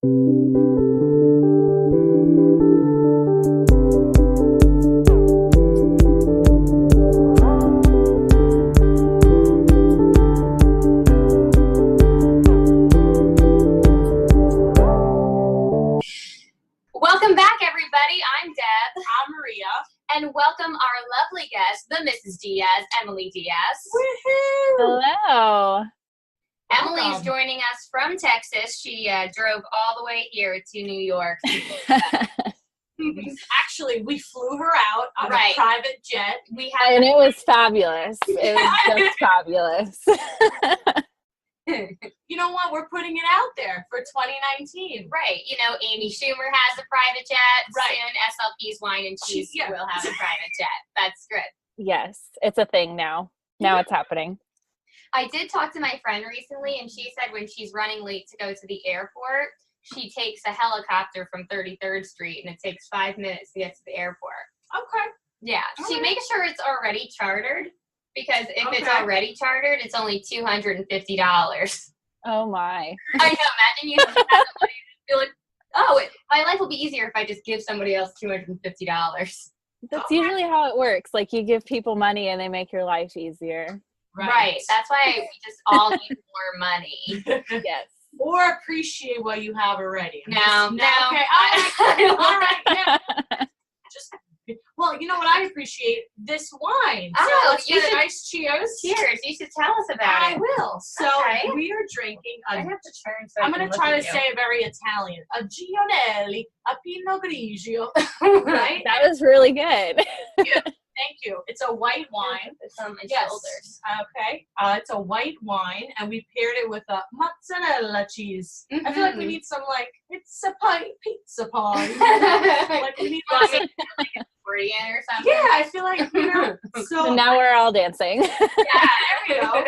Welcome back, everybody. I'm Deb. I'm Maria. And welcome our lovely guest, the Mrs. Diaz, Emily Diaz. Woohoo! Hello. Emily's joining us from Texas. She drove all the way here to New York. Actually, we flew her out on a private jet. And it was fabulous. It was just fabulous. You know what? We're putting it out there for 2019. Right. You know, Amy Schumer has a private jet. Right. Soon, SLP's Wine and Cheese will have a private jet. That's good. Yes, it's a thing now. Now it's happening. I did talk to my friend recently, and she said when she's running late to go to the airport, she takes a helicopter from 33rd Street, and it takes 5 minutes to get to the airport. Okay. Yeah. She makes sure it's already chartered, because if it's already chartered, it's only $250. Oh, my. I know. Imagine you have the money and feel like, oh, my life will be easier if I just give somebody else $250. That's usually how it works. Like, you give people money, and they make your life easier. Right. That's why we just all need more money. Yes. Or appreciate what you have already. No. Okay. All right. Yeah. Well, you know what I appreciate? This wine. Oh, so let's get a nice cheers. Cheers. You should tell us about it. I will. So we are drinking. I have to turn. I'm going to try to say it very Italian. A Gionelli, a Pinot Grigio. Right? That was really good. Yeah. Thank you. It's a white wine. It's on my shoulders. Okay. It's a white wine, and we paired it with a mozzarella cheese. I feel like we need some, like, it's a pie, pizza pie. Like, we need like accordion or something. Yeah, I feel like, you know. So now we're all dancing. Yeah, there we go.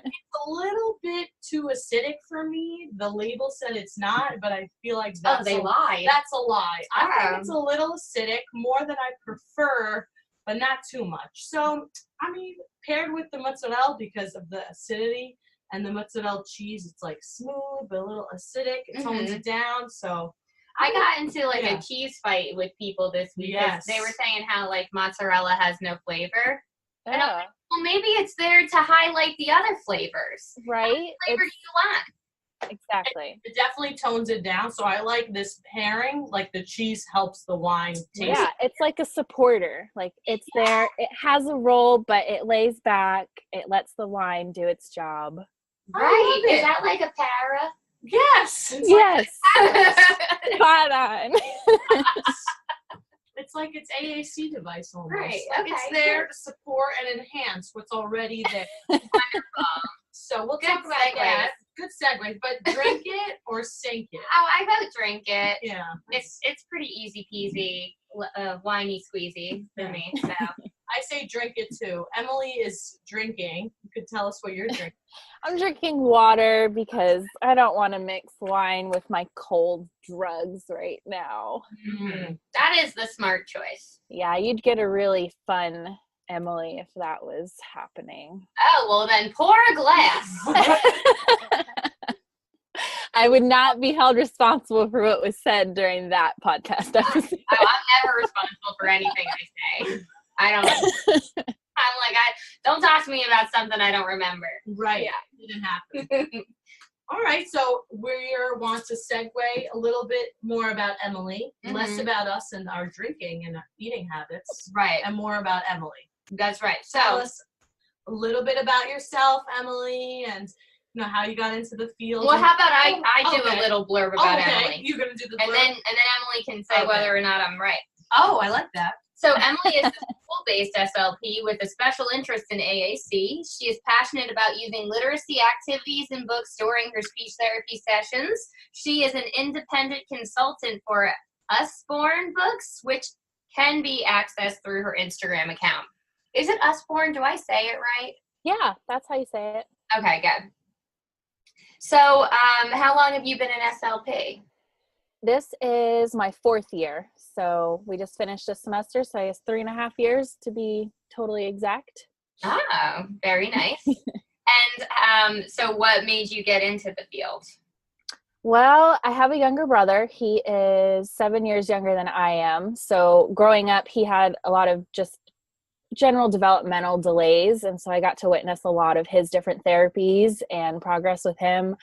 It's a little bit too acidic for me. The label said it's not, but I feel like that's they lied. That's a lie. I think it's a little acidic, more than I prefer, but not too much. So, I mean, paired with the mozzarella because of the acidity and the mozzarella cheese, it's like smooth, but a little acidic. It tones it down. So I got into like a cheese fight with people this week. Yes. They were saying how like mozzarella has no flavor. And I'm like, well, maybe it's there to highlight the other flavors. Right. What flavor do you want? Exactly. It definitely tones it down. So I like this pairing. Like the cheese helps the wine taste. Yeah, it's like a supporter. Like it's there. It has a role, but it lays back. It lets the wine do its job. Right. Is that like a para? Yes. Yes. Spot on. It's like it's AAC device almost. Right. Like it's there to support and enhance what's already there. Wonderful. So we'll talk about that. Good segue. But drink it or sink it. Oh, I vote drink it. Yeah. It's pretty easy peasy, winey squeezy for me. So I say drink it too. Emily is drinking. You could tell us what you're drinking. I'm drinking water because I don't want to mix wine with my cold drugs right now. Mm-hmm. That is the smart choice. Yeah, you'd get a really fun Emily if that was happening. Oh, well then pour a glass. I would not be held responsible for what was said during that podcast episode. Oh, I'm never responsible for anything I say. I don't. I'm like, don't talk to me about something I don't remember. Right. Yeah. It didn't happen. All right. So we want to segue a little bit more about Emily, less about us and our drinking and eating habits. Right. And more about Emily. That's right. So tell us a little bit about yourself, Emily, and you know how you got into the field. Well, how about I do a little blurb about Emily. You're gonna do the blurb. And then Emily can say whether or not I'm right. Oh, I like that. So Emily is a school-based SLP with a special interest in AAC. She is passionate about using literacy activities and books during her speech therapy sessions. She is an independent consultant for Usborne Books, which can be accessed through her Instagram account. Is it Usborne? Do I say it right? Yeah, that's how you say it. Okay, good. So how long have you been an SLP? This is my 4th year. So we just finished a semester, so I guess 3.5 years to be totally exact. Oh, very nice. And so what made you get into the field? Well, I have a younger brother. He is 7 years younger than I am. So growing up, he had a lot of just general developmental delays. And so I got to witness a lot of his different therapies and progress with him.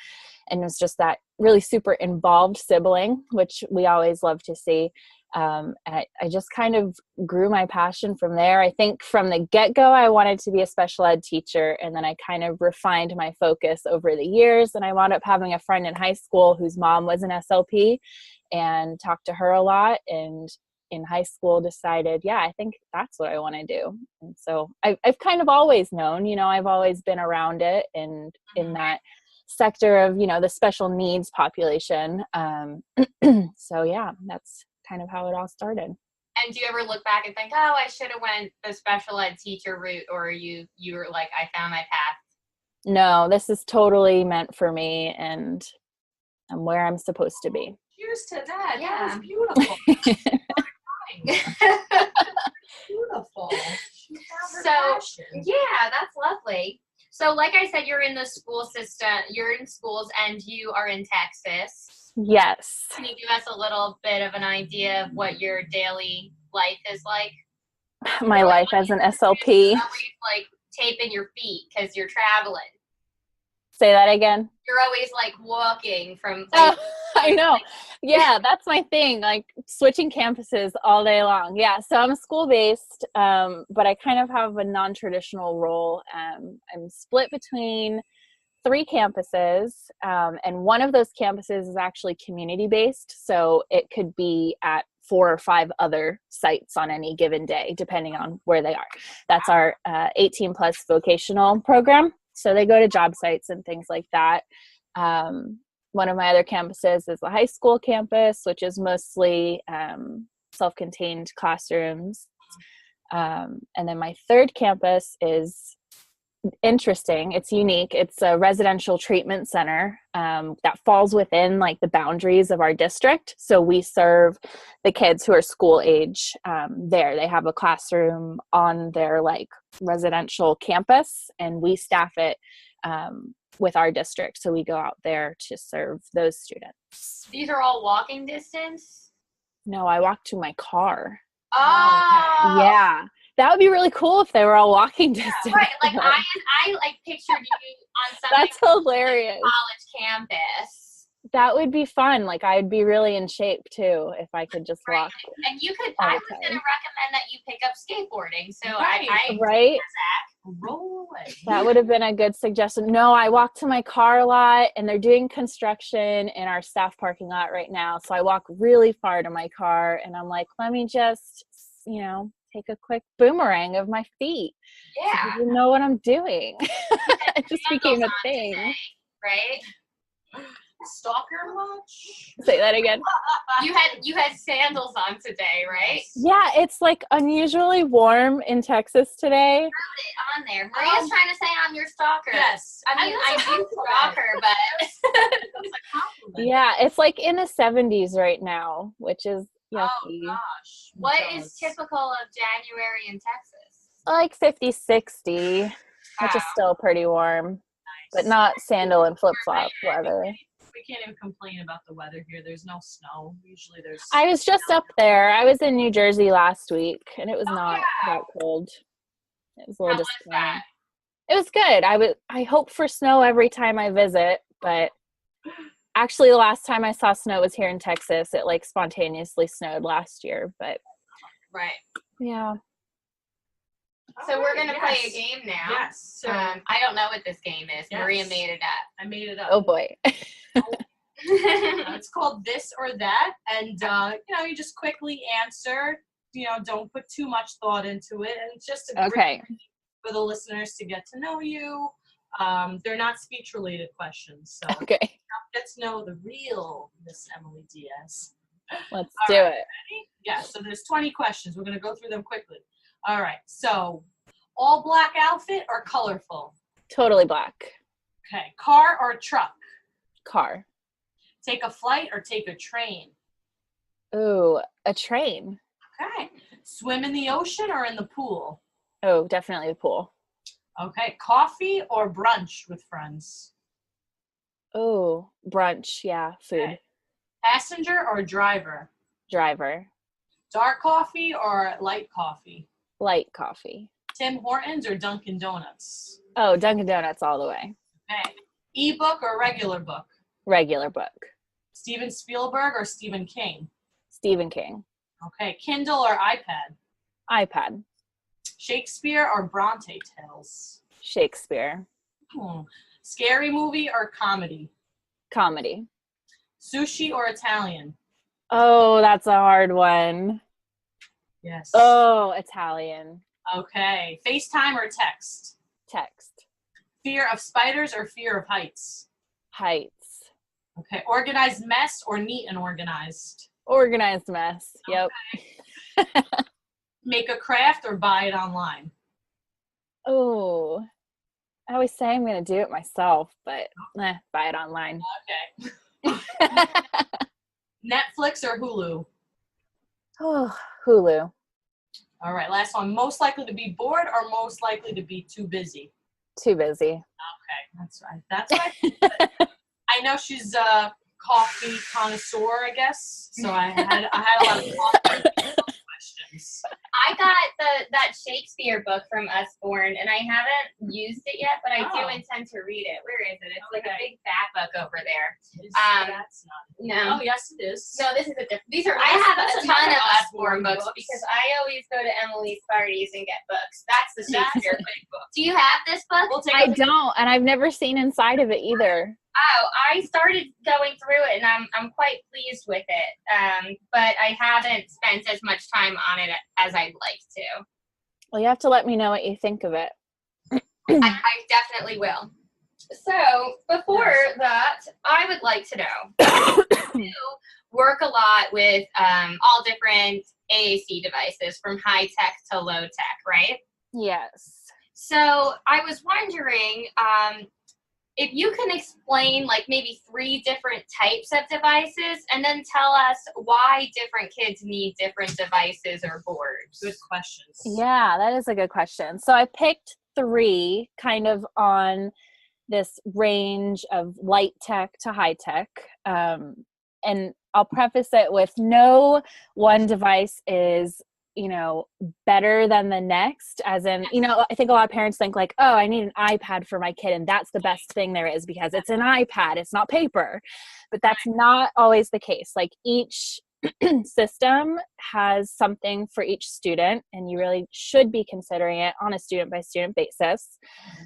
And it was just that really super involved sibling, which we always love to see. I just kind of grew my passion from there. I think from the get-go, I wanted to be a special ed teacher, and then I kind of refined my focus over the years, and I wound up having a friend in high school whose mom was an SLP, and talked to her a lot, and in high school decided, yeah, I think that's what I want to do. And so I've kind of always known, I've always been around it, and in that sector of, the special needs population. So yeah, that's kind of how it all started. And do you ever look back and think, oh, I should have went the special ed teacher route, or you were like, I found my path? No, this is totally meant for me, and I'm where I'm supposed to be. Cheers to that. Yeah. That was beautiful. Beautiful. So, yeah, that's lovely. So, like I said, you're in the school system, you're in schools, and you are in Texas. Yes. Can you give us a little bit of an idea of what your daily life is like? My life as an SLP. You're always like taping your feet because you're traveling. Say that again. You're always like walking from place. I know. Yeah, that's my thing. Like switching campuses all day long. Yeah, so I'm school-based, but I kind of have a non-traditional role. I'm split between 3 campuses, and one of those campuses is actually community-based, so it could be at 4 or 5 other sites on any given day, depending on where they are. That's our 18 plus vocational program. So they go to job sites and things like that. One of my other campuses is the high school campus, which is mostly self-contained classrooms. And then my third campus is interesting. It's unique. It's a residential treatment center that falls within like the boundaries of our district. So we serve the kids who are school age there. They have a classroom on their like residential campus, and we staff it with our district. So we go out there to serve those students. These are all walking distance? No, I walk to my car. Oh, okay. Yeah. That would be really cool if they were all walking distance. Yeah, right. Like I like pictured you on some That's hilarious. college campus. That would be fun. Like I'd be really in shape too if I could just walk. And you could. I was going to recommend that you pick up skateboarding. So I right. Roll away. That would have been a good suggestion. No, I walk to my car a lot, and they're doing construction in our staff parking lot right now. So I walk really far to my car, and I'm like, let me just, take a quick boomerang of my feet. Yeah. So you know what I'm doing. It just became a thing. Today, right? Stalker much? Say that again. You had sandals on today, right? Yeah, it's like unusually warm in Texas today. On there. Maria's trying to say I'm your stalker. Yes. I mean, I do stalk her, but yeah, it's like in the 70s right now, which is yucky. Oh gosh. What is typical of January in Texas? Like 50, 60, which is still pretty warm. Nice. But not sandal and flip-flop weather. We can't even complain about the weather here. There's no snow. Usually there's I was just up there. I was in New Jersey last week, and it was not that cold. It was a little disappointing. It was good. I hope for snow every time I visit, but actually the last time I saw snow was here in Texas. It like spontaneously snowed last year, but right. Yeah. So we're gonna play a game now. Yes. So I don't know what this game is. Yes. Maria made it up. I made it up. Oh boy. It's called This or That, and you just quickly answer. Don't put too much thought into it, and it's just a great way for the listeners to get to know you. They're not speech-related questions, so okay. Get to know the real Miss Emily Diaz. Let's do it. Ready? Yeah. So there's 20 questions. We're gonna go through them quickly. All right. So, all black outfit or colorful? Totally black. Okay. Car or truck? Car. Take a flight or take a train? Ooh, a train. Okay. Swim in the ocean or in the pool? Oh, definitely the pool. Okay. Coffee or brunch with friends? Oh, brunch. Yeah, food. Okay. Passenger or driver? Driver. Dark coffee or light coffee? Light coffee. Tim Hortons or Dunkin' Donuts? Oh, Dunkin' Donuts all the way. Okay. Ebook or regular book? Regular book. Steven Spielberg or Stephen King? Stephen King. Okay. Kindle or iPad? iPad. Shakespeare or Bronte Tales? Shakespeare. Scary movie or comedy? Comedy. Sushi or Italian? Oh, that's a hard one. Yes. Oh, Italian. Okay. FaceTime or text? Text. Fear of spiders or fear of heights? Heights. Okay. Organized mess or neat and organized? Organized mess. Yep. Okay. Make a craft or buy it online? Oh, I always say I'm going to do it myself, but buy it online. Okay. Netflix or Hulu? Oh, Hulu. All right, last one. Most likely to be bored or most likely to be too busy? Too busy. Okay, that's right. That's right. I know she's a coffee connoisseur, I guess. So I had a lot of coffee questions. I got that Shakespeare book from Usborne, and I haven't used it yet, but I do intend to read it. Where is it? It's like a big fat book over there. That's not it. No. Oh, yes, it is. No, this is a different. These are. I have a ton of Usborne books because I always go to Emily's parties and get books. That's the Shakespeare book. Do you have this book? I don't, and I've never seen inside of it either. Oh, I started going through it, and I'm quite pleased with it. But I haven't spent as much time on it as I'd like to. Well, you have to let me know what you think of it. I definitely will. So before that, I would like to know. You work a lot with all different AAC devices, from high tech to low tech, right? Yes. So I was wondering if you can explain like maybe 3 different types of devices, and then tell us why different kids need different devices or boards. Good questions. Yeah, that is a good question. So I picked 3 kind of on this range of light tech to high tech. And I'll preface it with no one device is, better than the next, as in, I think a lot of parents think like, oh, I need an iPad for my kid, and that's the best thing there is because it's an iPad, it's not paper. But that's not always the case. Like, each system has something for each student, and you really should be considering it on a student by student basis.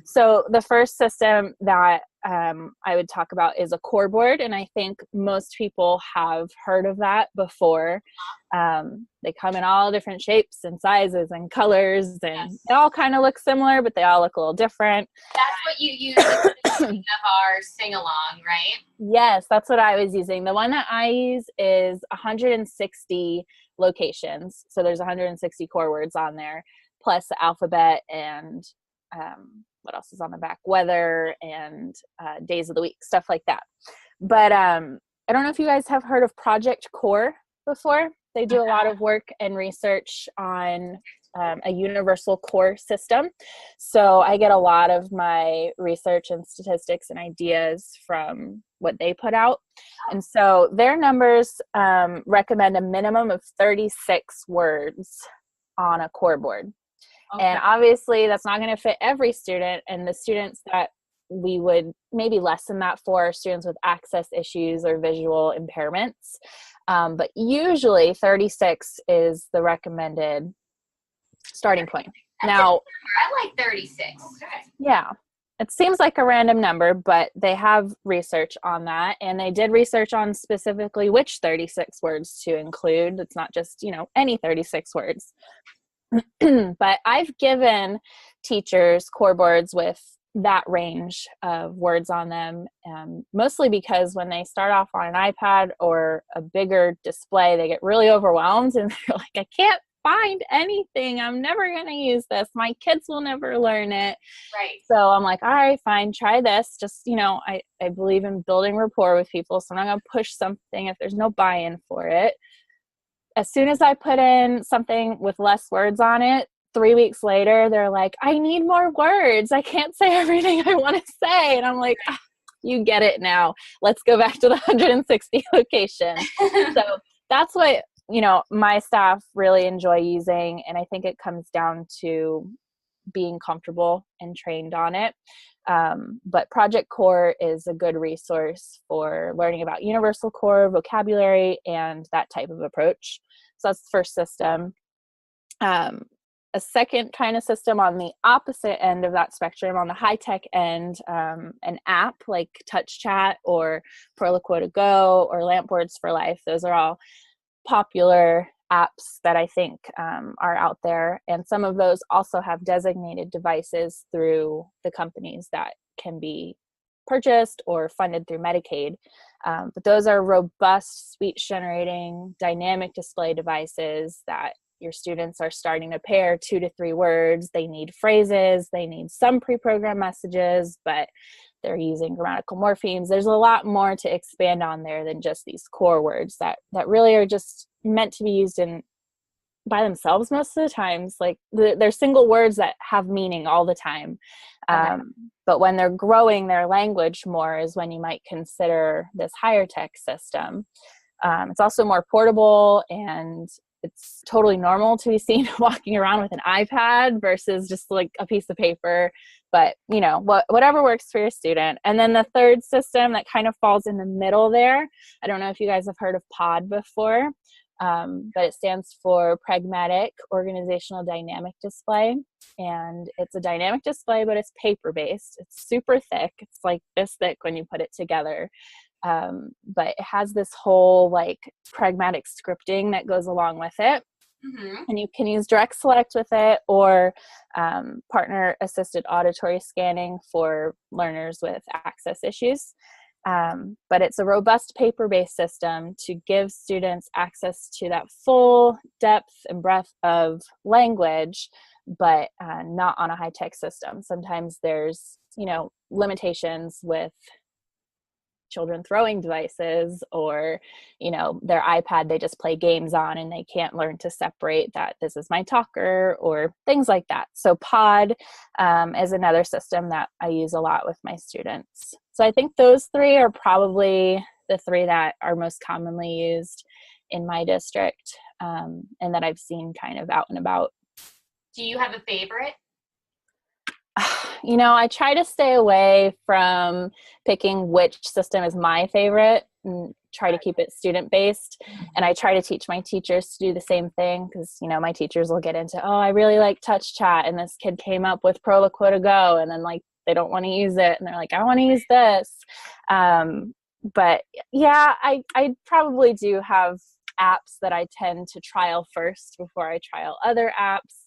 So the first system that I would talk about is a core board, and I think most people have heard of that before. They come in all different shapes and sizes and colors, and they all kind of look similar, but they all look a little different. That's what you use at the beginning of our sing-along, right? Yes, that's what I was using. The one that I use is 160 locations. So there's 160 core words on there, plus the alphabet and what else is on the back? Weather and days of the week, stuff like that. But I don't know if you guys have heard of Project Core before. They do a lot of work and research on a universal core system. So I get a lot of my research and statistics and ideas from what they put out. And so their numbers recommend a minimum of 36 words on a core board. Okay. And obviously that's not going to fit every student, and the students that we would maybe lessen that for are students with access issues or visual impairments. But usually 36 is the recommended starting point. Now, I like 36. Okay. Yeah. It seems like a random number, but they have research on that, and they did research on specifically which 36 words to include. It's not just, any 36 words. But I've given teachers core boards with that range of words on them, mostly because when they start off on an iPad or a bigger display, they get really overwhelmed and they're like, I can't find anything. I'm never going to use this. My kids will never learn it. Right. So I'm like, all right, fine, try this. Just, I believe in building rapport with people, so I'm not going to push something if there's no buy-in for it. As soon as I put in something with less words on it, 3 weeks later, they're like, I need more words. I can't say everything I want to say. And I'm like, you get it now. Let's go back to the 160 location. So that's what, my staff really enjoy using. And I think it comes down to being comfortable and trained on it. But Project Core is a good resource for learning about universal core vocabulary and that type of approach. So that's the first system. A second kind of system on the opposite end of that spectrum, on the high-tech end, an app like Touch Chat or Proloquo Go or Lampboards for Life. Those are all popular apps that I think are out there. And some of those also have designated devices through the companies that can be purchased or funded through Medicaid. But those are robust speech-generating dynamic display devices that your students are starting to pair 2 to 3 words. They need phrases, they need some pre-programmed messages, but they're using grammatical morphemes. There's a lot more to expand on there than just these core words that really are just meant to be used by themselves most of the times. Like they're single words that have meaning all the time. But when they're growing their language more is when you might consider this higher tech system. It's also more portable, and it's totally normal to be seen walking around with an iPad versus just like a piece of paper. But, whatever works for your student. And then the third system that kind of falls in the middle there, I don't know if you guys have heard of POD before, but it stands for Pragmatic Organizational Dynamic Display. And it's a dynamic display, but it's paper-based. It's super thick. It's like this thick when you put it together. But it has this whole like pragmatic scripting that goes along with it. Mm-hmm. And you can use direct select with it or partner assisted auditory scanning for learners with access issues. But it's a robust paper-based system to give students access to that full depth and breadth of language, but not on a high-tech system. Sometimes there's, limitations with children throwing devices or, their iPad they just play games on and they can't learn to separate that this is my talker or things like that. So POD is another system that I use a lot with my students. So I think those 3 are probably the 3 that are most commonly used in my district and that I've seen kind of out and about. Do you have a favorite? I try to stay away from picking which system is my favorite and try to keep it student-based. And I try to teach my teachers to do the same thing because, my teachers will get into, I really like Touch Chat and this kid came up with Proloquo Go and then like they don't want to use it and they're like, I want to use this. But yeah, I probably do have apps that I tend to trial first before I trial other apps.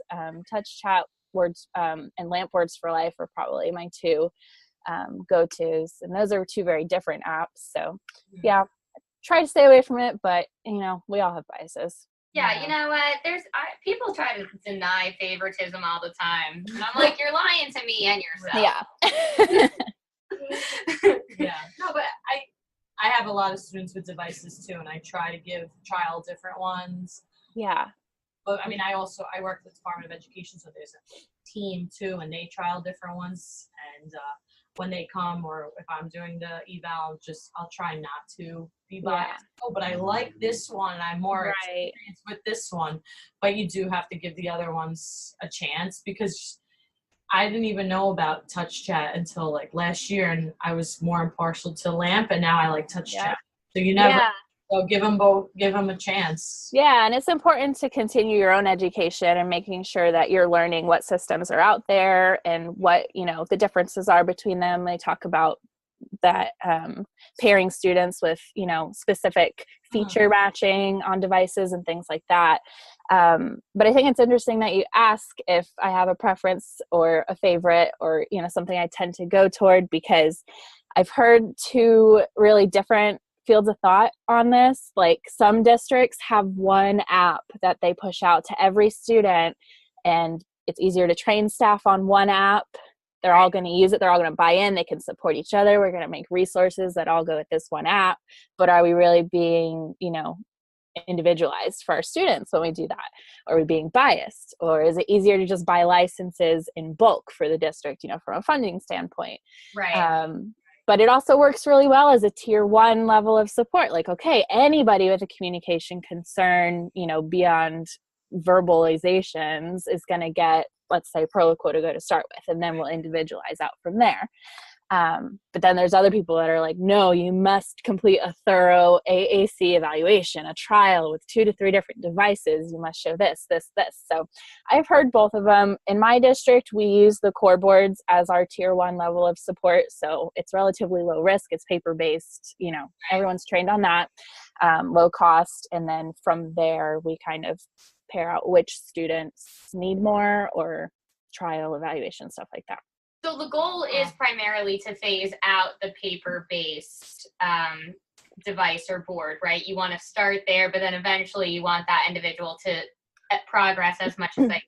Touch Chat, Words and Lampboards for Life are probably my 2 go-tos, and those are 2 very different apps. So yeah, try to stay away from it, but we all have biases. Yeah, you know what? People try to deny favoritism all the time, and I'm like, you're lying to me and yourself. Yeah. Yeah. No, but I have a lot of students with devices too, and I try to trial different ones. Yeah. But I mean, I work with the Department of Education, so there's a team too, and they trial different ones. And when they come, or if I'm doing the eval, I'll try not to be biased. Yeah. Oh, but I like this one. I'm more experienced with this one. But you do have to give the other ones a chance because I didn't even know about Touch Chat until like last year, and I was more impartial to LAMP, and now I like Touch Chat. So you never. Yeah. So give them a chance. Yeah, and it's important to continue your own education and making sure that you're learning what systems are out there and what, the differences are between them. They talk about that pairing students with, specific feature matching on devices and things like that. But I think it's interesting that you ask if I have a preference or a favorite or, something I tend to go toward, because I've heard 2 really different fields of thought on this. Like some districts have one app that they push out to every student, and it's easier to train staff on one app. They're all going to use it. They're all going to buy in. They can support each other. We're going to make resources that all go with this one app. But are we really being, individualized for our students when we do that? Are we being biased? Or is it easier to just buy licenses in bulk for the district, from a funding standpoint? Right. But it also works really well as a tier 1 level of support. Like, okay, anybody with a communication concern, you know, beyond verbalizations is going to get, let's say, Proloquo to go to start with, and then we'll individualize out from there. But then there's other people that are like, no, you must complete a thorough AAC evaluation, a trial with 2 to 3 different devices. You must show this, this, this. So I've heard both of them. In my district, we use the core boards as our tier 1 level of support. So it's relatively low risk. It's paper-based, you know, everyone's trained on that, low cost. And then from there, we kind of pair out which students need more or trial evaluation, stuff like that. So the goal is primarily to phase out the paper-based device or board, right? You want to start there, but then eventually you want that individual to progress as much as they can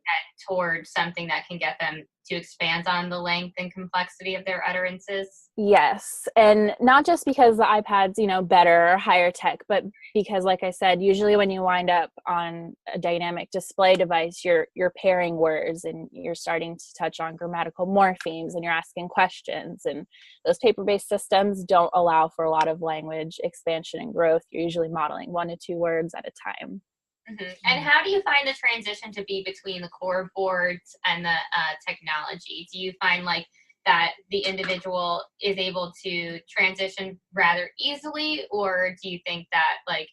towards something that can get them to expand on the length and complexity of their utterances. Yes. And not just because the iPad's, you know, better or higher tech, but because, like I said, usually when you wind up on a dynamic display device, you're pairing words and you're starting to touch on grammatical morphemes and you're asking questions. And those paper-based systems don't allow for a lot of language expansion and growth. You're usually modeling 1 to 2 words at a time. Mm-hmm. And how do you find the transition to be between the core boards and the technology? Do you find like that the individual is able to transition rather easily, or do you think that like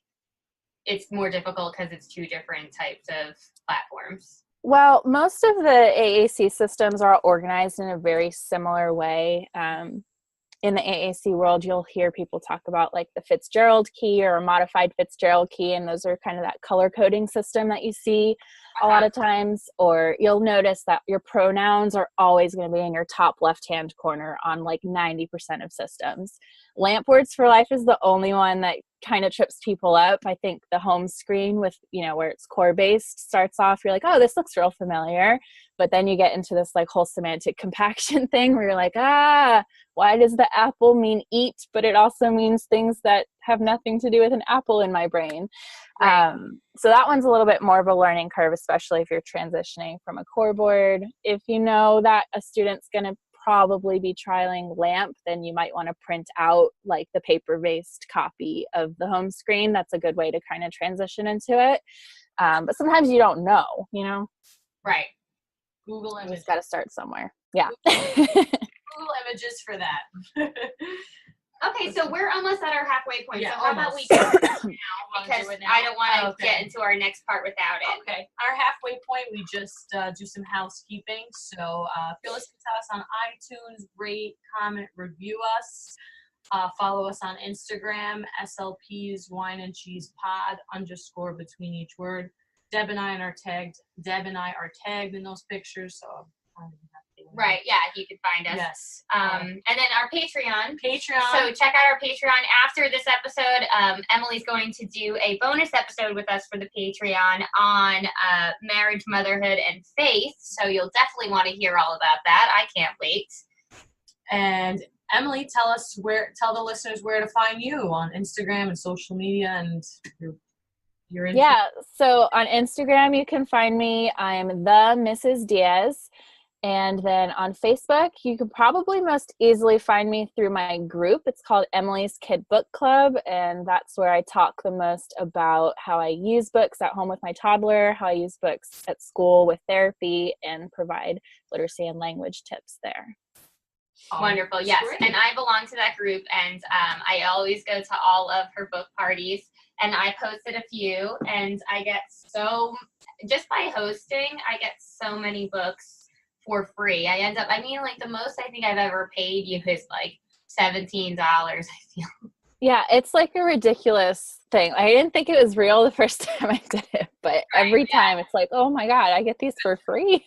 it's more difficult because it's 2 different types of platforms? Well, most of the AAC systems are organized in a very similar way. In the AAC world, you'll hear people talk about like the Fitzgerald key or a modified Fitzgerald key, and those are kind of that color coding system that you see a lot of times. Or you'll notice that your pronouns are always going to be in your top left-hand corner on like 90% of systems. Lamp Words for Life is the only one that kind of trips people up. I think the home screen with, you know, where it's core based starts off, you're like, oh, this looks real familiar. But then you get into this like whole semantic compaction thing where you're like, why does the apple mean eat? But it also means things that have nothing to do with an apple in my brain. Right. So that one's a little bit more of a learning curve, especially if you're transitioning from a core board. If you know that a student's going to probably be trialing LAMP, then you might want to print out like the paper-based copy of the home screen. That's a good way to kind of transition into it. But sometimes you don't know, you know? Right. Google Images. You just got to start somewhere. Yeah. Google Images for that. Okay, so we're almost at our halfway point. Yeah, so how almost. about we go now? Because I don't want to get into our next part without it. Okay, our halfway point, we just do some housekeeping. So if you're listening to us on iTunes, rate, comment, review us. Follow us on Instagram, SLP's Wine and Cheese Pod _ between each word. Deb and I are tagged in those pictures, so I don't even have to. Right, yeah, you can find us. Yes. And then our Patreon. Patreon. So check out our Patreon after this episode. Emily's going to do a bonus episode with us for the Patreon on marriage, motherhood, and faith. So you'll definitely want to hear all about that. I can't wait. And Emily, tell the listeners where to find you on Instagram and social media and your Yeah, so on Instagram you can find me. I'm the Mrs. Diaz. And then on Facebook, you can probably most easily find me through my group. It's called Emily's Kid Book Club, and that's where I talk the most about how I use books at home with my toddler, how I use books at school with therapy, and provide literacy and language tips there. Wonderful, yes. Great. And I belong to that group, and I always go to all of her book parties, and I posted a few, and I get just by hosting, I get so many books for free. Like the most I think I've ever paid you is like $17, I feel. Yeah, it's like a ridiculous thing. I didn't think it was real the first time I did it, but every time it's like, oh my God, I get these for free.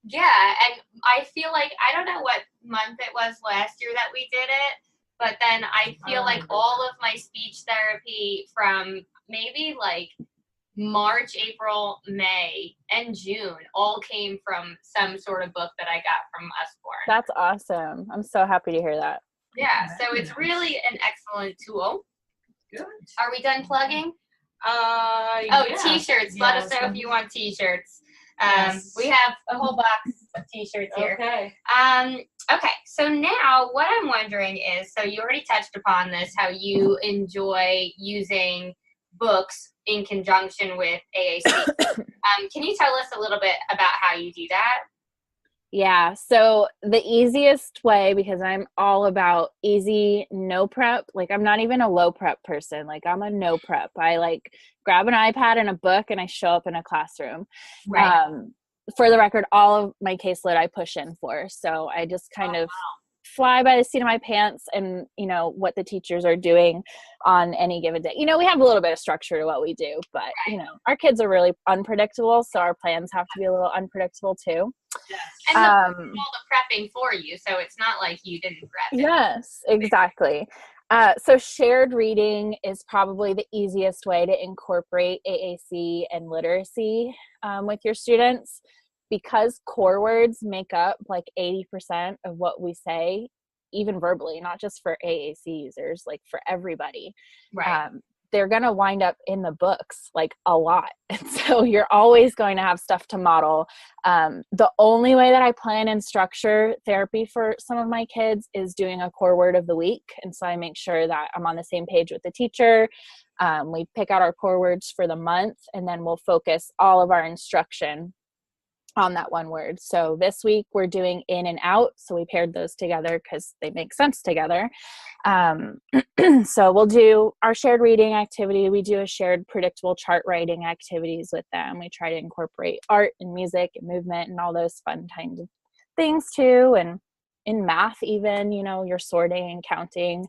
Yeah, and I feel like, I don't know what month it was last year that we did it, but then I feel like all of my speech therapy from maybe like March, April, May, and June all came from some sort of book that I got from Usborne. That's awesome. I'm so happy to hear that. Yeah, so it's really an excellent tool. Good. Are we done plugging? Yeah. T-shirts. Let us know if you want T-shirts. Yes. We have a whole box some t-shirts here. Okay. Okay, so now what I'm wondering is, so you already touched upon this, how you enjoy using books in conjunction with AAC. Can you tell us a little bit about how you do that? Yeah, so the easiest way, because I'm all about easy, no prep, like I'm not even a low prep person, like I'm a no prep. I like grab an iPad and a book and I show up in a classroom. Right. For the record, all of my caseload I push in for. So I just kind of fly by the seat of my pants and, you know, what the teachers are doing on any given day. You know, we have a little bit of structure to what we do, but, you know, our kids are really unpredictable, so our plans have to be a little unpredictable too. Yes. And all the prepping for you, so it's not like you didn't prep it. Yes, exactly. So shared reading is probably the easiest way to incorporate AAC and literacy with your students, because core words make up like 80% of what we say, even verbally, not just for AAC users, like for everybody. Right. They're going to wind up in the books like a lot. And so you're always going to have stuff to model. The only way that I plan and structure therapy for some of my kids is doing a core word of the week. And so I make sure that I'm on the same page with the teacher. We pick out our core words for the month, and then we'll focus all of our instruction on that one word. So this week we're doing in and out. So we paired those together because they make sense together. So we'll do our shared reading activity. We do a shared predictable chart writing activities with them. We try to incorporate art and music and movement and all those fun kinds of things too. And in math even, you know, you're sorting and counting.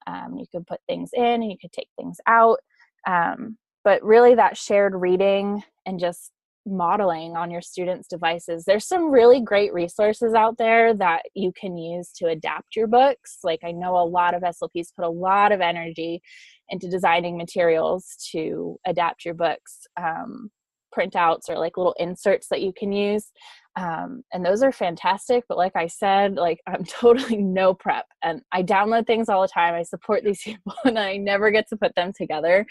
You could put things in and you could take things out. But really that shared reading and just modeling on your students' devices. There's some really great resources out there that you can use to adapt your books. Like I know a lot of SLPs put a lot of energy into designing materials to adapt your books, printouts or like little inserts that you can use. And those are fantastic. But like I said, like I'm totally no prep and I download things all the time. I support these people and I never get to put them together.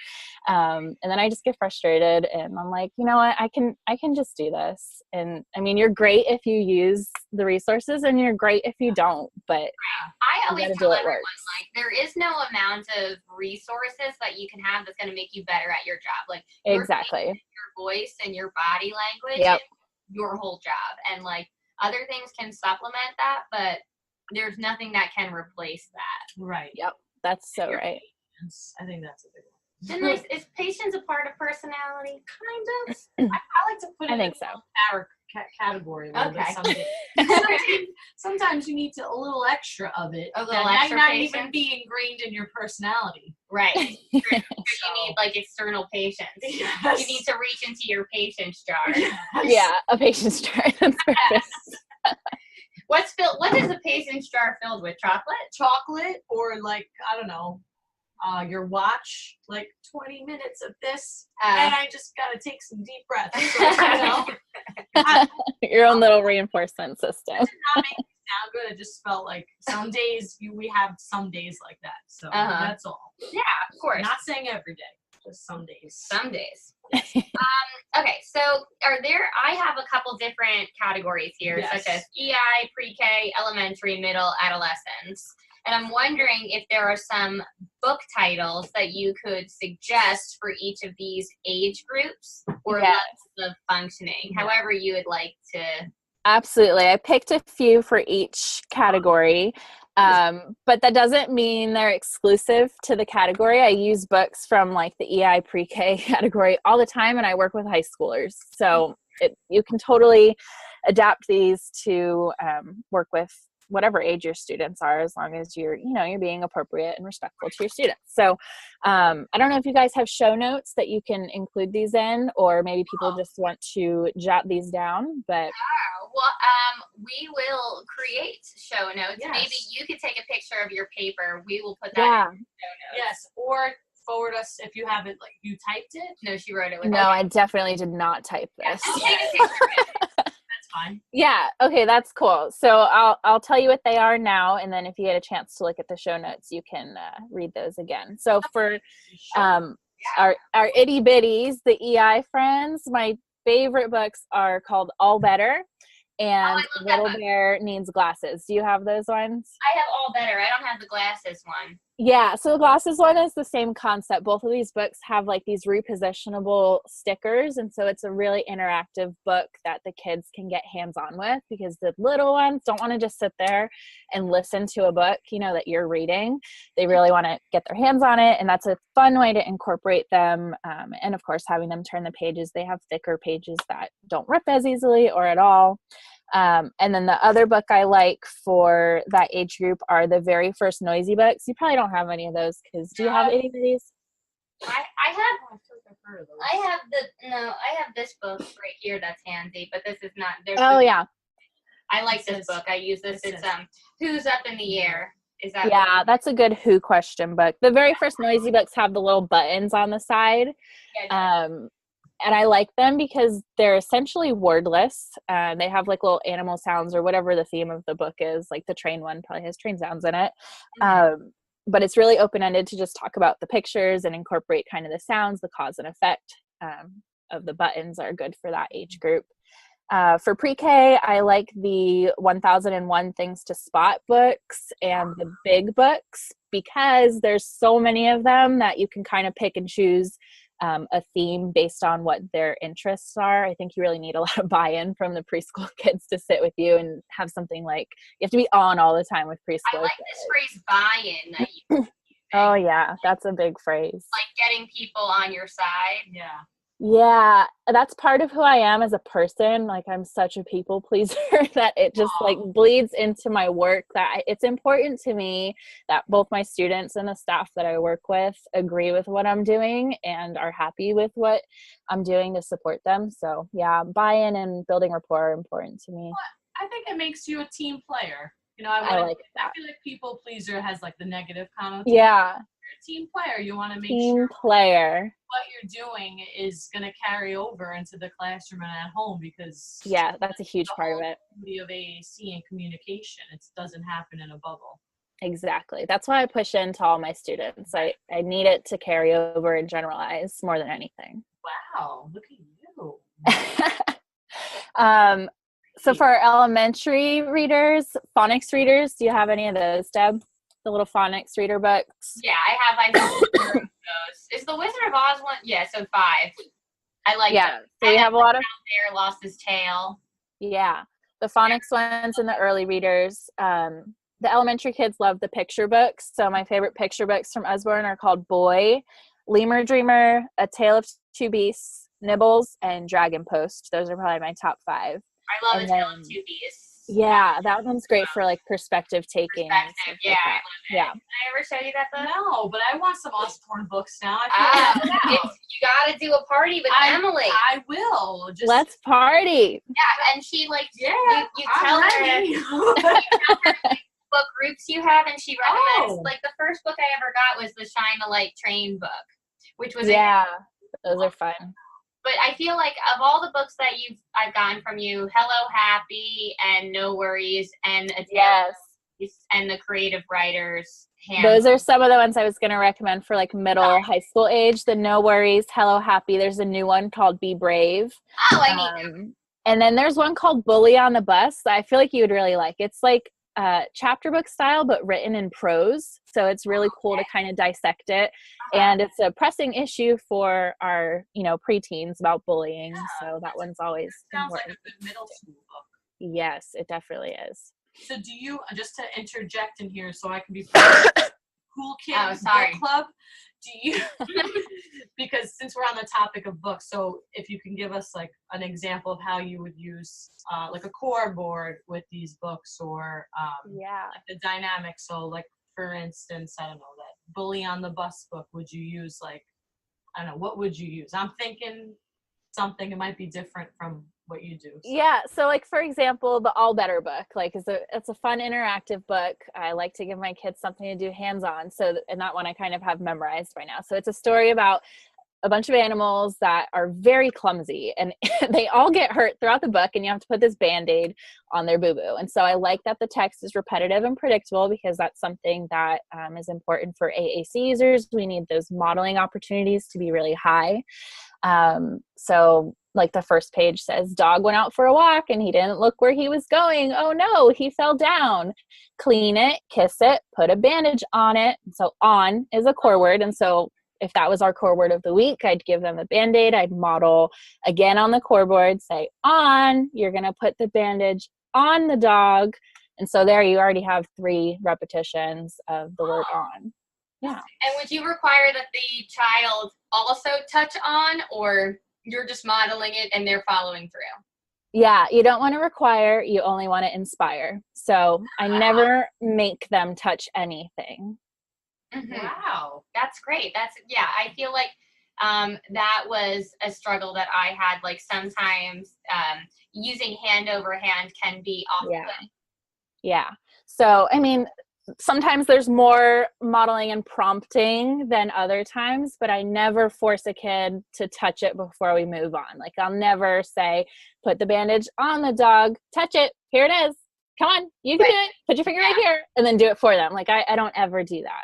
And then I just get frustrated and I'm like, you know what, I can just do this. And I mean, you're great if you use the resources and you're great if you don't, but I always tell everyone, like, there is no amount of resources that you can have that's going to make you better at your job. Like exactly your voice and your body language. Yep. Your whole job, and like other things can supplement that, but there's nothing that can replace that. Right. Yep. That's so right. I think that's a big one. And is patience a part of personality? Kind of. I like to put it in our category a little bit someday. Sometimes you need a little extra of it. A little that extra might not patience. even be ingrained in your personality. Right. You need like external patience. Yes. You need to reach into your patience jar. Yes. Yeah, a patience jar. That's perfect. What is a patience jar filled with? Chocolate or like, I don't know, your watch, like 20 minutes of this, and I just gotta take some deep breaths. So, you know, your own little reinforcement system. It did not make me sound good. It just felt like some days we have some days like that. So that's all. Yeah, of course. Not saying every day, just some days. Some days. Okay, so I have a couple different categories here, such as EI, pre-K, elementary, middle, adolescence. And I'm wondering if there are some book titles that you could suggest for each of these age groups or levels of functioning, however you would like to. Absolutely. I picked a few for each category, but that doesn't mean they're exclusive to the category. I use books from like the EI pre-K category all the time, and I work with high schoolers. So you can totally adapt these to work with whatever age your students are, as long as you're being appropriate and respectful to your students. So I don't know if you guys have show notes that you can include these in, or maybe people just want to jot these down, but we will create show notes. Yes. Maybe you could take a picture of your paper. We will put that in show notes. Yes, or forward us if you haven't, like, you typed it. No, she wrote it. No, I definitely did not type this. I'll take a picture of it. Fine. Yeah. Okay. That's cool. So I'll tell you what they are now, and then if you get a chance to look at the show notes, you can read those again. So for our itty bitties, the EI friends, my favorite books are called All Better and I love that Little book. Bear Needs Glasses. Do you have those ones? I have All Better. I don't have the glasses one. Yeah, so the glasses one is the same concept. Both of these books have like these repositionable stickers, and so it's a really interactive book that the kids can get hands-on with, because the little ones don't want to just sit there and listen to a book, you know, that you're reading. They really want to get their hands on it, and that's a fun way to incorporate them. And of course, having them turn the pages. They have thicker pages that don't rip as easily or at all. And then the other book I like for that age group are the very first noisy books. You probably don't have any of those, because do you have any of these? I have this book right here that's handy, but this is not. Oh yeah. I like this book. I use this. It's Who's Up in the Air. Is that? Yeah, that's a good who question book. The very first noisy books have the little buttons on the side. Yeah, and I like them because they're essentially wordless. They have like little animal sounds or whatever the theme of the book is. Like the train one probably has train sounds in it. But it's really open-ended to just talk about the pictures and incorporate kind of the sounds. The cause and effect of the buttons are good for that age group. For pre-K, I like the 1001 Things to Spot books and the big books, because there's so many of them that you can kind of pick and choose a theme based on what their interests are. I think you really need a lot of buy-in from the preschool kids to sit with you and have something like, you have to be on all the time with preschool. I like this phrase buy-in that you Oh yeah, that's a big phrase. Like getting people on your side. Yeah, that's part of who I am as a person. Like, I'm such a people pleaser that it just like bleeds into my work, that it's important to me that both my students and the staff that I work with agree with what I'm doing and are happy with what I'm doing to support them. So yeah, buy-in and building rapport are important to me. Well, I think it makes you a team player. You know, I like that. I feel like people pleaser has like the negative connotation. Yeah. You're a team player. You want to make Team sure player. what you're doing is going to carry over into the classroom and at home, because yeah, that's a huge part of it. The beauty of AAC and communication, it doesn't happen in a bubble. Exactly. That's why I push into all my students. I need it to carry over and generalize more than anything. Wow, look at you. So for our elementary readers, phonics readers, do you have any of those, Deb? The little phonics reader books? Yeah, I know those. Is the Wizard of Oz one? Yeah, so 5. I like that. So you have a lot of Bear lost his tail. Yeah. The phonics ones and the early readers. The elementary kids love the picture books. So my favorite picture books from Usborne are called Boy, Lemur Dreamer, A Tale of Two Beasts, Nibbles, and Dragon Post. Those are probably my top 5. I love A Tale of Two Beasts. Yeah, that one's great for like perspective taking. Yeah, like I love it. Yeah. Did I ever show you that book? No, but I want some Osborne books now. You gotta do a party with Emily. I will. Let's party. Yeah, and she like you tell her what groups you have, and she recommends like the first book I ever got was the Shine a Light Train book, which was those are fun. But I feel like of all the books that I've gotten from you, Hello Happy and No Worries and and the Creative Writers. Those are some of the ones I was going to recommend for like middle high school age. The No Worries, Hello Happy. There's a new one called Be Brave. Oh, I need them. And then there's one called Bully on the Bus that I feel like you would really like. It's like chapter book style, but written in prose. So it's really cool to kind of dissect it. And it's a pressing issue for our, preteens about bullying. So that one's always sounds important. like a good middle school book. Yes, it definitely is. So do you, just to interject in here so I can be part of the Cool Kids Book Club, do you, because since we're on the topic of books, so if you can give us like an example of how you would use like a core board with these books, or like the dynamics. So like, for instance, I don't know, that Bully on the Bus book, would you use like, I don't know, what would you use? I'm thinking something, it might be different from what you do. So. Yeah, so like for example, the All Better book, like it's a fun interactive book. I like to give my kids something to do hands-on. And that one I kind of have memorized by now. So it's a story about a bunch of animals that are very clumsy, and they all get hurt throughout the book, and you have to put this Band-Aid on their boo-boo. And so I like that the text is repetitive and predictable, because that's something that is important for AAC users. We need those modeling opportunities to be really high. So like the first page says, dog went out for a walk and he didn't look where he was going. Oh no, he fell down. Clean it, kiss it, put a bandage on it. So on is a core word. And so if that was our core word of the week, I'd give them a Band-Aid. I'd model again on the core board, say on, you're going to put the bandage on the dog. And so there you already have 3 repetitions of the word on. Yeah. And would you require that the child also touch on, or you're just modeling it and they're following through? Yeah, you don't want to require, you only want to inspire. So I never make them touch anything. Wow, that's great. I feel like that was a struggle that I had. Like sometimes using hand over hand can be off-putting. Yeah. So, I mean, sometimes there's more modeling and prompting than other times, but I never force a kid to touch it before we move on. Like I'll never say, put the bandage on the dog, touch it, here it is. Come on, you can do it. Put your finger right here, and then do it for them. Like I don't ever do that.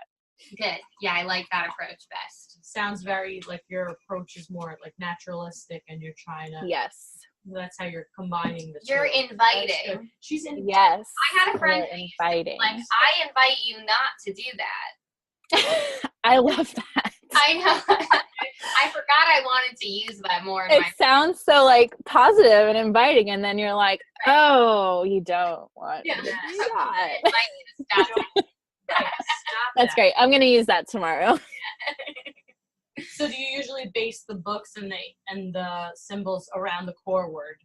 Good. Yeah, I like that approach best. Sounds very like your approach is more like naturalistic, and you're trying to. Yes. That's how you're combining the two. You're inviting. She's in. Yes. I had a friend inviting. Like, I invite you not to do that. I love that. I know. I forgot I wanted to use that more. It sounds so like positive and inviting, and then you're like, oh, you don't want to do that. That's great. I'm going to use that tomorrow. So do you usually base the books and the symbols around the core word?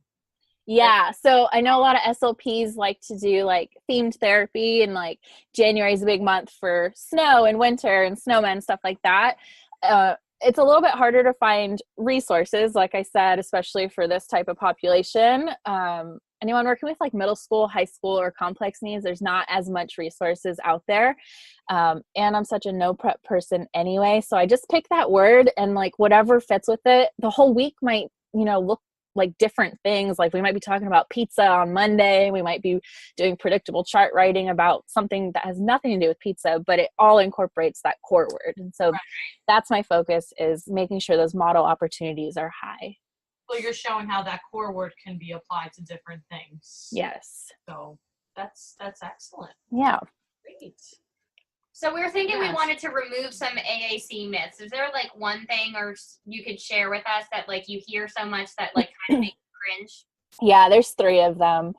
Yeah. So I know a lot of SLPs like to do like themed therapy, and like January is a big month for snow and winter and snowmen and stuff like that. It's a little bit harder to find resources, like I said, especially for this type of population. Anyone working with like middle school, high school, or complex needs, there's not as much resources out there. And I'm such a no prep person anyway. So I just pick that word and like whatever fits with it. The whole week might, look like different things. Like we might be talking about pizza on Monday. We might be doing predictable chart writing about something that has nothing to do with pizza, but it all incorporates that core word. And so that's my focus, is making sure those model opportunities are high. Well, you're showing how that core word can be applied to different things. Yes. So that's excellent. Yeah. Great. So we were thinking we wanted to remove some AAC myths. Is there like one thing or you could share with us that like you hear so much that like kind of makes you cringe? Yeah, there's 3 of them.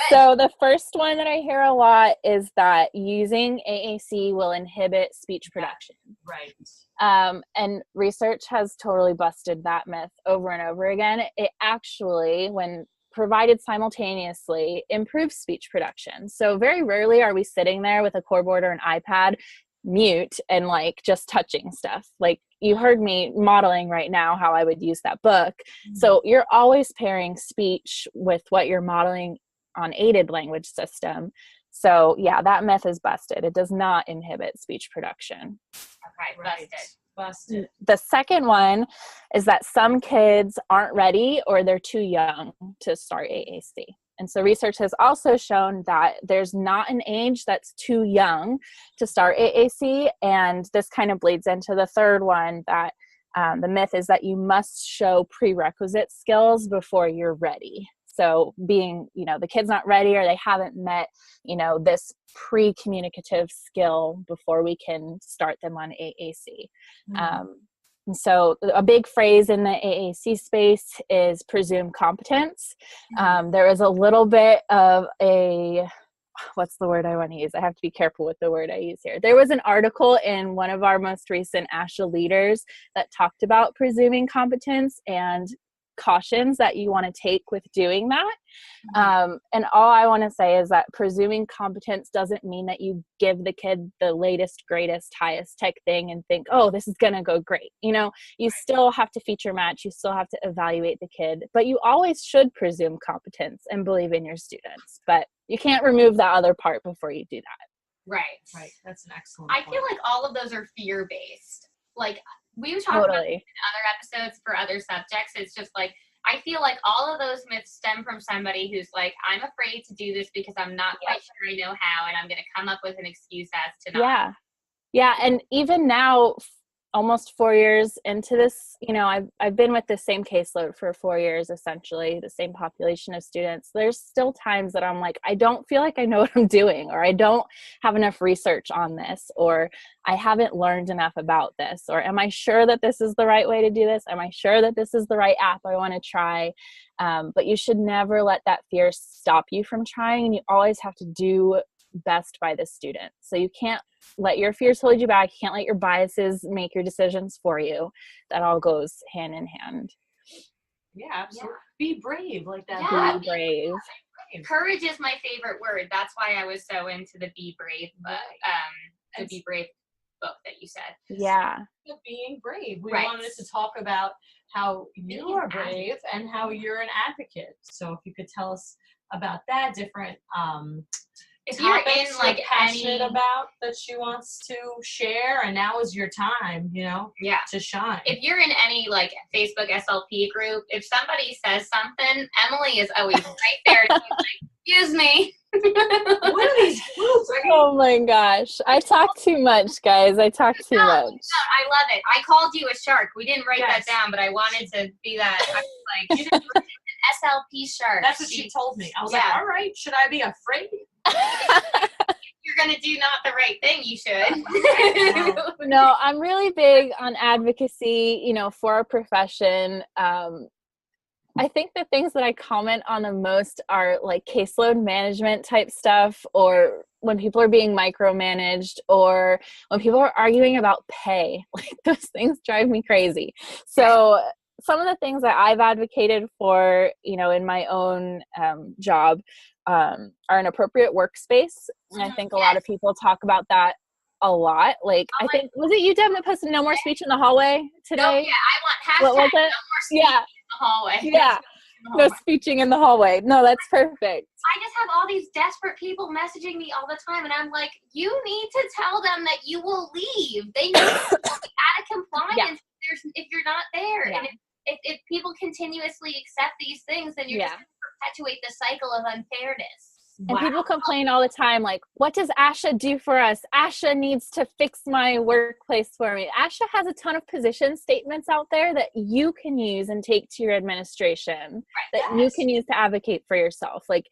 So the first one that I hear a lot is that using AAC will inhibit speech production. Right. And research has totally busted that myth over and over again. It actually, when provided simultaneously, improves speech production. So very rarely are we sitting there with a core board or an iPad mute and like just touching stuff. Like you heard me modeling right now how I would use that book. So you're always pairing speech with what you're modeling on aided language system. So yeah, that myth is busted. It does not inhibit speech production. Okay, busted. The second one is that some kids aren't ready or they're too young to start AAC. And so research has also shown that there's not an age that's too young to start AAC. And this kind of bleeds into the third one, that the myth is that you must show prerequisite skills before you're ready. So being, the kid's not ready or they haven't met, this pre-communicative skill before we can start them on AAC. And so a big phrase in the AAC space is presumed competence. There is a little bit of what's the word I want to use? I have to be careful with the word I use here. There was an article in one of our most recent ASHA leaders that talked about presuming competence and cautions that you want to take with doing that. And all I want to say is that presuming competence doesn't mean that you give the kid the latest, greatest, highest tech thing and think, oh, this is going to go great. You still have to feature match. You still have to evaluate the kid, but you always should presume competence and believe in your students. But you can't remove that other part before you do that. Right. That's an excellent point. I feel like all of those are fear-based. Like, we've talked about in other episodes for other subjects. It's just like, I feel like all of those myths stem from somebody who's like, I'm afraid to do this because I'm not quite sure I know how, and I'm going to come up with an excuse as to not. Yeah. And even now, almost 4 years into this, you know, I've been with the same caseload for 4 years, essentially, the same population of students. There's still times that I'm like, I don't feel like I know what I'm doing, or I don't have enough research on this, or I haven't learned enough about this, or am I sure that this is the right way to do this? Am I sure that this is the right app I want to try? But you should never let that fear stop you from trying, and you always have to do best by the student. So you can't let your fears hold you back. You can't let your biases make your decisions for you. That all goes hand in hand. Yeah, absolutely. Yeah. Be brave like that. Yeah, be brave. Courage is my favorite word. That's why I was so into the Be Brave, the Be Brave book that you said. Yeah. Being brave. We wanted to talk about how you are brave and how you're an advocate. So if you could tell us about that, different if you're in like passionate about that she wants to share, and now is your time, you know, to shine. If you're in any like Facebook SLP group, if somebody says something, Emily is always right there to be like, excuse me. What are these groups? Oh my gosh. I talk too much, guys. I talk too much. No, I love it. I called you a shark. We didn't write that down, but I wanted to be that. I was like, you didn't an SLP shark. That's what she told me. I was like, all right, should I be afraid? If you're going to do not the right thing, you should. No, I'm really big on advocacy, you know, for our profession. I think the things that I comment on the most are like caseload management type stuff, or when people are being micromanaged, or when people are arguing about pay. Like, those things drive me crazy. So some of the things that I've advocated for, you know, in my own job are an appropriate workspace. And I think a lot of people talk about that a lot. Like, I think, was it you, Deb, that posted no more speech in the hallway today? Oh, yeah, I want hashtag what was it? No more speech in the hallway. Yeah. No speeching in the hallway. No, that's perfect. I just have all these desperate people messaging me all the time, and I'm like, you need to tell them that you will leave. They need to be out of compliance if you're not there. And if people continuously accept these things, then you're just going to perpetuate the cycle of unfairness. And people complain all the time, like, what does ASHA do for us? ASHA needs to fix my workplace for me. ASHA has a ton of position statements out there that you can use and take to your administration, that you can use to advocate for yourself. Like,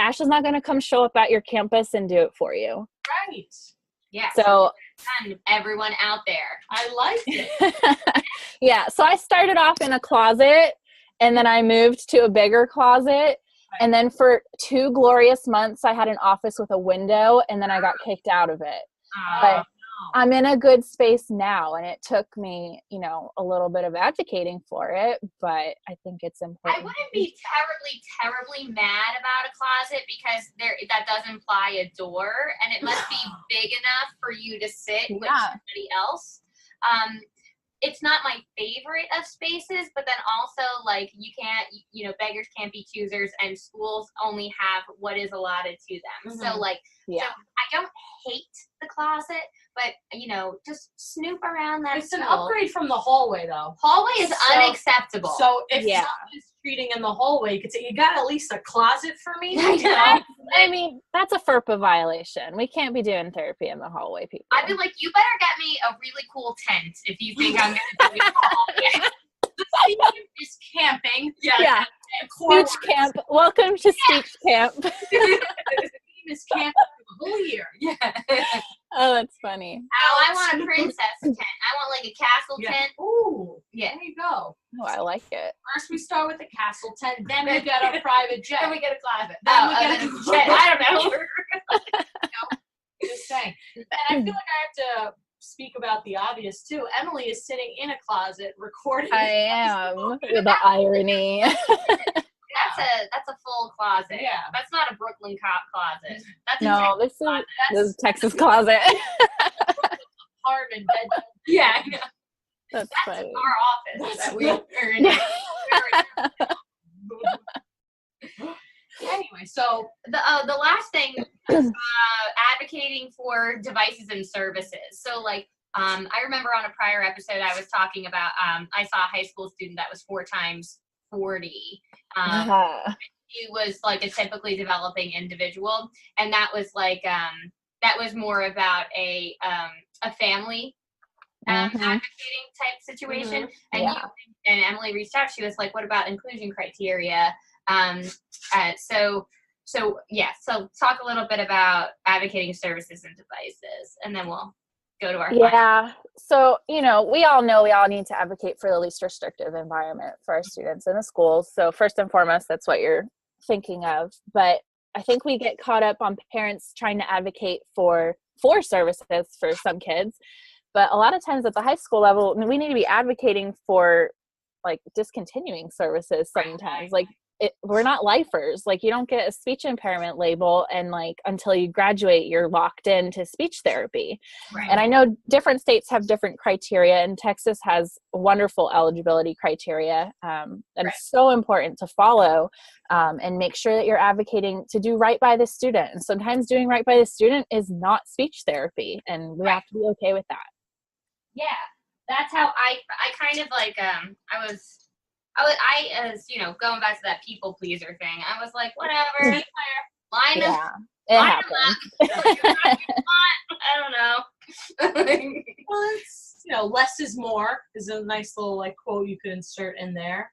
ASHA's not going to come show up at your campus and do it for you. Right. Yeah. So everyone out there. I like it. Yeah. So I started off in a closet, and then I moved to a bigger closet. And then for 2 glorious months, I had an office with a window, and then I got kicked out of it. But I'm in a good space now, and it took me, you know, a little bit of advocating for it, but I think it's important. I wouldn't be terribly mad about a closet, because that does imply a door, and it must be big enough for you to sit with somebody else. It's not my favorite of spaces, but then also, like, you can't, you know, beggars can't be choosers, and schools only have what is allotted to them. So, like, so I don't hate the closet, but, you know, just snoop around that. It's an upgrade from the hallway, though. Hallway is unacceptable. So if someone's treating in the hallway, you could say, you got at least a closet for me? I mean, that's a FERPA violation. We can't be doing therapy in the hallway, people. I'd be like, you better get me a really cool tent if you think I'm going to do it hallway. The theme is camping. Yeah. Speech camp. Welcome to speech camp. The theme is camping for the whole year. Yeah. Oh, that's funny. Oh, I want a princess tent. I want like a castle tent. Ooh. Yeah. There you go. Oh, I like it. First we start with a castle tent, then we get a private jet. Then we get a closet. Then we get a jet. I don't know. Just saying. And I feel like I have to speak about the obvious too. Emily is sitting in a closet recording. I am. With the irony. That's a full closet. Yeah. That's not a Brooklyn closet. That's this is Texas closet. Apartment bed. Yeah. That's funny. Our office that we are in. Anyway, so the last thing, advocating for devices and services. So, like, I remember on a prior episode I was talking about, I saw a high school student that was 4 times 40. He was like a typically developing individual, and that was like that was more about a family advocating type situation. And Yeah. and Emily reached out. She was like, "What about inclusion criteria?" So talk a little bit about advocating services and devices, and then we'll go to our final. So, we all know we all need to advocate for the least restrictive environment for our students in the schools. So first and foremost, that's what you're thinking of. But I think we get caught up on parents trying to advocate for services for some kids. But a lot of times at the high school level, we need to be advocating for like discontinuing services sometimes. Like we're not lifers. Like you don't get a speech impairment label and like until you graduate, you're locked into speech therapy. Right. And I know different states have different criteria, and Texas has wonderful eligibility criteria that's so important to follow and make sure that you're advocating to do right by the student. And sometimes doing right by the student is not speech therapy, and we have to be okay with that. Yeah, that's how I kind of like I was going back to that people pleaser thing. I was like, whatever, line them up. I don't know. Well, it's less is more is a nice little like quote you could insert in there.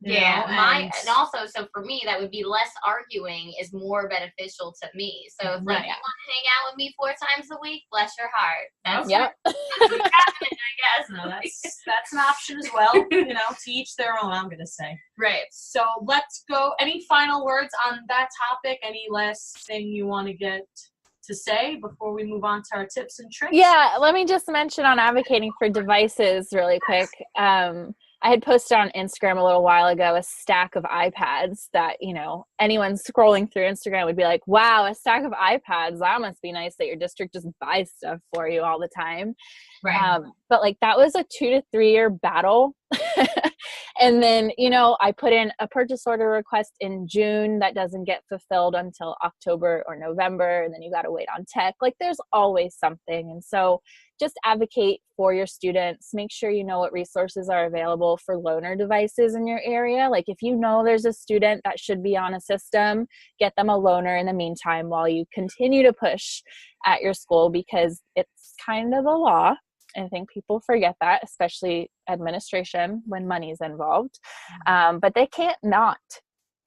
And also, so for me, that would be less arguing is more beneficial to me. So if like you want to hang out with me 4 times a week, bless your heart. That's happening, I guess. No, that's an option as well. To each their own, I'm gonna say. Right. So let's go. Any final words on that topic? Any last thing you want to get to say before we move on to our tips and tricks? Yeah, let me just mention on advocating for devices really quick. I had posted on Instagram a little while ago a stack of iPads that, anyone scrolling through Instagram would be like, wow, a stack of iPads. That must be nice that your district just buys stuff for you all the time. Right. But like that was a 2 to 3 year battle. And then, I put in a purchase order request in June that doesn't get fulfilled until October or November. And then you got to wait on tech. Like there's always something. And so just advocate for your students. Make sure you know what resources are available for loaner devices in your area. Like if there's a student that should be on a system, get them a loaner in the meantime while you continue to push at your school, because it's kind of the law. I think people forget that, especially administration when money's involved. But they can't not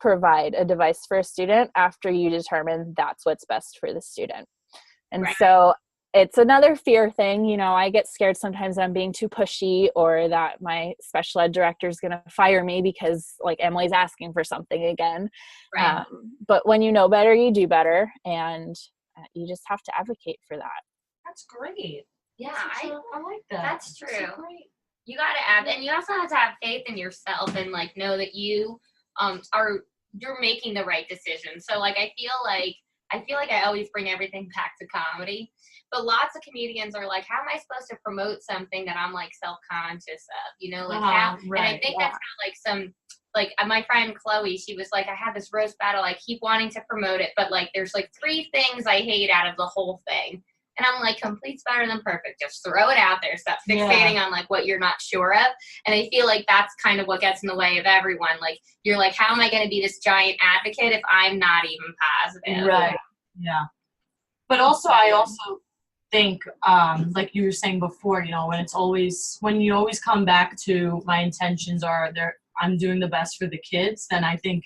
provide a device for a student after you determine that's what's best for the student. And so it's another fear thing. I get scared sometimes that I'm being too pushy or that my special ed director is going to fire me because like Emily's asking for something again. Right. But when you know better, you do better. And you just have to advocate for that. That's great. Yeah, I like that. That's true. That's so great. You got to and you also have to have faith in yourself and like know that you you're making the right decision. So like I feel like I always bring everything back to comedy, but lots of comedians are like, how am I supposed to promote something that I'm like self-conscious of? How? Right. And I think that's how like my friend Chloe, she was like, I have this roast battle. I keep wanting to promote it, but like there's like 3 things I hate out of the whole thing. And I'm like, complete's better than perfect. Just throw it out there. Stop fixating on like what you're not sure of. And I feel like that's kind of what gets in the way of everyone. Like you're like, how am I going to be this giant advocate if I'm not even positive? Right. Yeah. But also, I also think, like you were saying before, when you always come back to my intentions are I'm doing the best for the kids, then I think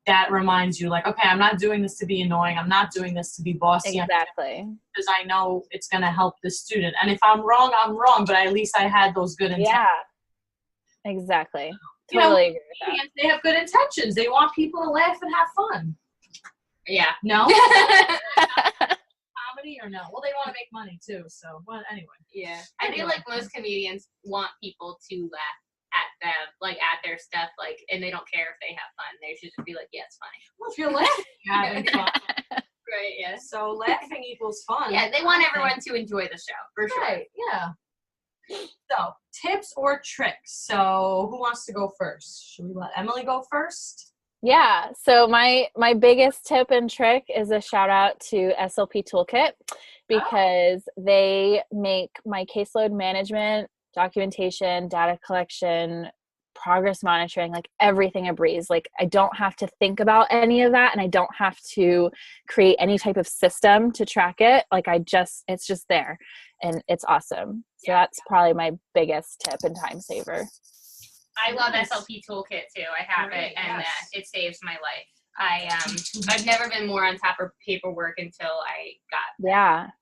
that reminds you like, okay, I'm not doing this to be annoying. I'm not doing this to be bossy. Exactly. Because I know it's going to help the student. And if I'm wrong, I'm wrong. But at least I had those good intentions. Yeah, exactly. Totally agree with that. They have good intentions. They want people to laugh and have fun. Yeah. No? Comedy or no? Well, they want to make money too. So, well, anyway. Yeah. I feel like most comedians want people to laugh at them, like at their stuff, like, and they don't care if they have fun. They should just be like, yeah, it's funny. Well, if you're laughing, you're having fun. Right, yeah. So laughing equals fun. Yeah, they want everyone to enjoy the show, for sure. Right, yeah. So, tips or tricks? So, who wants to go first? Should we let Emily go first? Yeah, so my biggest tip and trick is a shout out to SLP Toolkit, because they make my caseload management, documentation, data collection progress monitoring, like everything a breeze. Like I don't have to think about any of that, and I don't have to create any type of system to track it. Like it's just there, and it's awesome. So that's probably my biggest tip and time saver. I love SLP Toolkit too. I have it, and it saves my life. I've never been more on top of paperwork until I got that.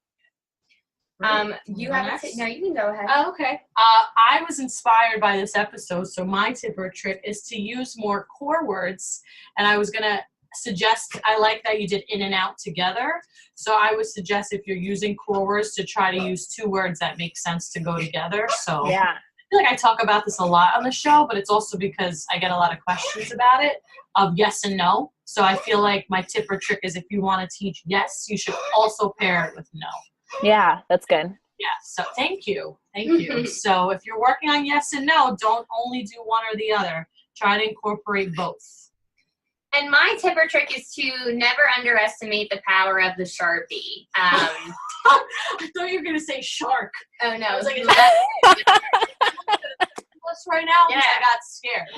You have no, you can go ahead. Oh, okay. I was inspired by this episode, so my tip or trick is to use more core words, and I was gonna suggest, I like that you did in and out together, so I would suggest if you're using core words to try to use 2 words that make sense to go together. So I feel like I talk about this a lot on the show, but it's also because I get a lot of questions about it, of yes and no. So I feel like my tip or trick is if you want to teach yes, you should also pair it with no. Yeah, that's good. Yeah, so thank you. So if you're working on yes and no, don't only do one or the other. Try to incorporate both. And my tip or trick is to never underestimate the power of the Sharpie. I thought you were going to say shark. Oh, no. I was like, is that right now? Because I got scared.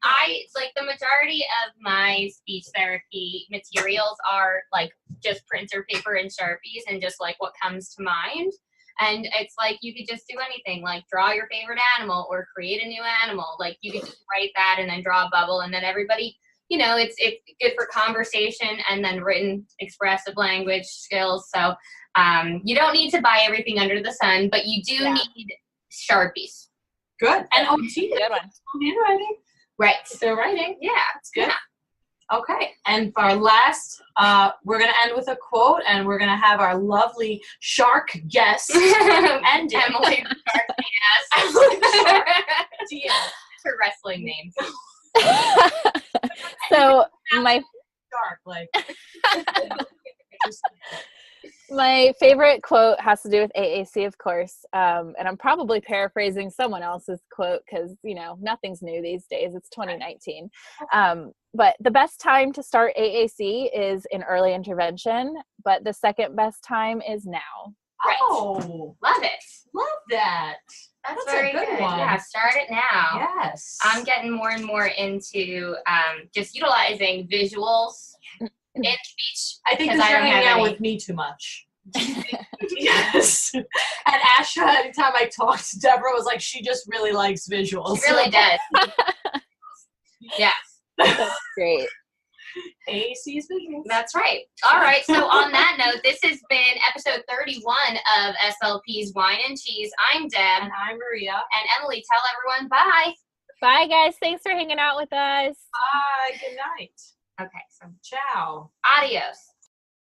I like the majority of my speech therapy materials are like just printer paper and Sharpies and just like what comes to mind. And it's like you could just do anything, like draw your favorite animal or create a new animal. Like you could just write that and then draw a bubble, and then everybody, you know, it's good for conversation and then written expressive language skills. So you don't need to buy everything under the sun, but you do need Sharpies. Good. And OT, good one. Handwriting. Right. So writing. Yeah, it's good. Yeah. Okay. And for our last, we're going to end with a quote, and we're going to have our lovely shark guest end it. Emily Diaz. Her wrestling name. So my shark, like. My favorite quote has to do with AAC, of course, and I'm probably paraphrasing someone else's quote because, you know, nothing's new these days. It's 2019. But the best time to start AAC is in early intervention, but the second best time is now. Right. Oh, love it. Love that. That's very good one. Yeah, start it now. Yes. I'm getting more and more into just utilizing visuals in speech. I think because you're hanging out with me too much. Yes. And Asha, anytime I talked to Deborah, was like, she just really likes visuals. She really does. Yeah. That's great. AAC's visuals. That's right. All right. So on that note, this has been episode 31 of SLP's Wine and Cheese. I'm Deb. And I'm Maria. And Emily, tell everyone bye. Bye, guys. Thanks for hanging out with us. Bye. Good night. Okay, so ciao. Adios.